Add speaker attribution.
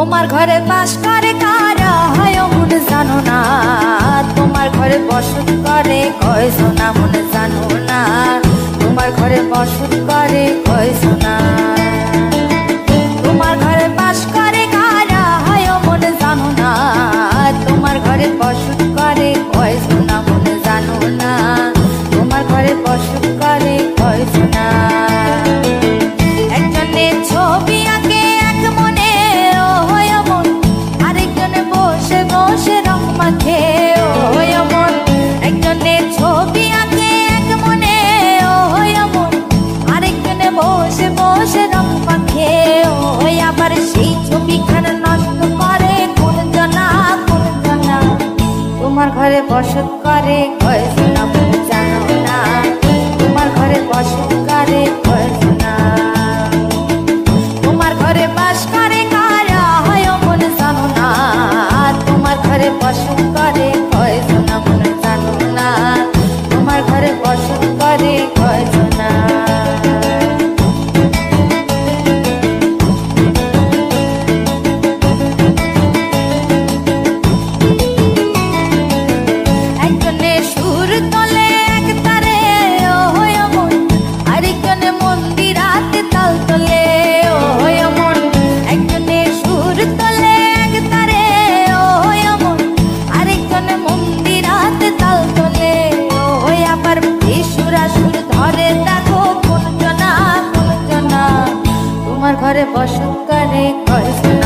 Speaker 1: তোমার ঘরে বাস করে কারা হয় মনে জানো না, তোমার ঘরে বসত করে কয়জনা মনে জানো না, তোমার ঘরে বসত করে কয়জনা। তোমার ঘরে বাস করে কারা হয় মনে জানো না, তোমার ঘরে বসত করে কয়জনা মনে জানো না, তোমার ঘরে বসত করে কয়জনা। একজনে ছবি আঁকে এক মনে ও হয় মন, আরেকজনে বসে বসে রং মাখে ও হয় মন। একজনে ছবি আঁকে এক মনে ও হয় মন, আরেকজনে বসে বসে রং মাখে ও হয়। আবার সেই ছবিখানা নষ্ট করে কোন জনা কোন জনা, তোমার ঘরে বসত করে কয়জনা মনে জানো না, তোমার ঘরে বসত করে কয়জনা। তোমার ঘরে বাস করে কারা হয় মনে জানো না, তোমার ঘরে বসত করে কয়জনা মনে জানো না, তোমার ঘরে বসত করে কয়জনা। একজনে সুর তোলে এক তারে ও হয় মন, আরেকজনে মন্দির হাতে তাল তোলে ও হয় মন। একজনে সুর তোলে এক তারে ও হয় মন, আরেকজনে মন্দির হাতে তাল তোলে ও হয়। আবার বেসুরা সুর ধরে দেখো কোন জনা কোন জনা, তোমার ঘরে বসত করে কয়জনা।